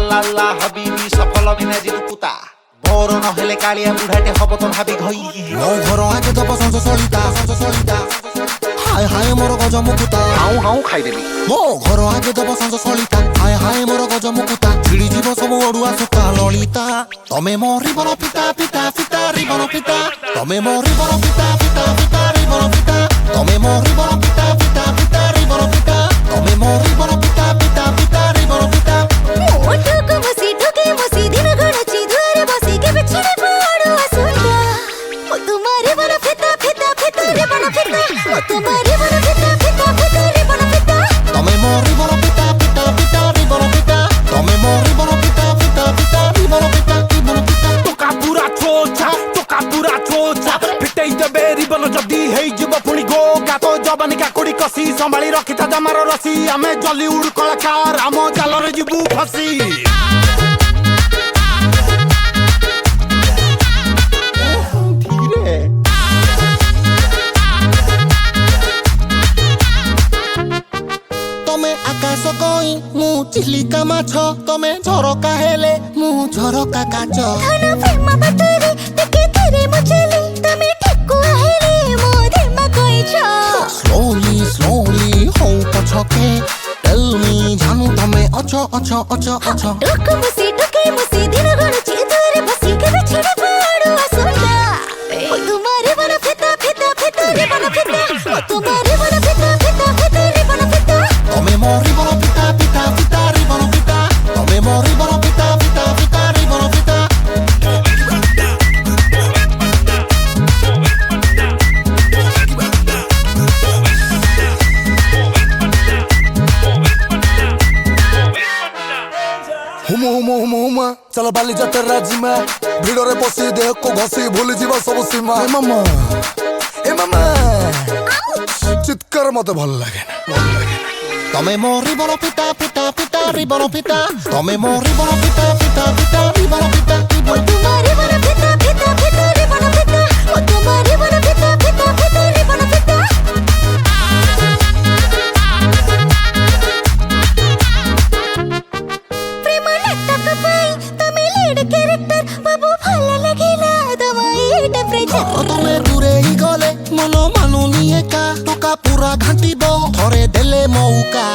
वाला हबीबी सफल बिना जितु पुता मोर नहेले कालिया बुढ़ाटे हब तो भाबी घई मो घर आगे दब संस सलिता हाय हाय मोर गज मुकुता हाउ हाउ खाई देली मो घर आगे दब संस सलिता हाय हाय मोर गज मुकुता छिड़ी जीव सब ओडुआ सुका ललिता तमे मोरी बन पिता पिता पिता रि बन पिता तमे मोरी बन पिता पिता पिता रि बन पिता तमे मोरी बन पिता पिता पिता रि बन पिता तमे मोरी बन पिता पिता पिता रि बन पिता ओठको मसी दिन गणची धुरे बसी के बिछड़े पड़ो असुंदा ओ तुम्हारे बन फिता फिता फिता रे बन फिता ओ तुम्हारे बन फिता फिता फिता रे बन फिता तमे मोरी बन पिता पिता पिता रि बन पिता तमे मोरी बन पिता पिता पिता रि बन पिता टोका पूरा छोचा फिटेई देबे रिबन जदी हेई जीव पुणी गो गातो जवानी का कुड़ी कसी संभाली रखिता जमार रसी आमे जलीउड कलाकार आम जालरे जीवु फसी तमे आकाश कोई मु चिलिका माछ तमे झरका हेले मु झरका काच धन प्रेम बटरे तके तेरे मचली तमे ठेकुआ हेले मो धर्म कोइछ स्लोली स्लोली हो पछके टेल मी जानू तमे अछ टोको मसी दिन गणची धुरे बसी के बिछड़े पड़ो असुंदा ओ तुम्हारे बन फिता फिता फिता रे बन फिता ओ तुम्हारे बन फिता फिता फिता रे बन फिता तमे मोरी बन पिता पिता पिता रि बन पिता तमे मोरी बन पिता पिता पिता रि बन पिता हुमा चल बाली जाते राजिमा भिड़रे बसी देह को घसी भूली जीवा सब सीमा ए मामा चित्कार मते भल लागे तमे मोरी बन पिता पिता पिता रि बन पिता तमे मोरी बन पिता पिता पिता रि बन पिता ओ तुम्हारे बन फिता फिता फिता रे बन फिता ओ तुम्हारे बन फिता फिता फिता रे बन फिता प्रेम नाटक पाई तमे लीड कैरेक्टर बाबू भल लागिला दवाई टेम्परेचर तमे दूरे ही गले मन मानुनी एका टोका पूरा घाटी दो थरे देले मौका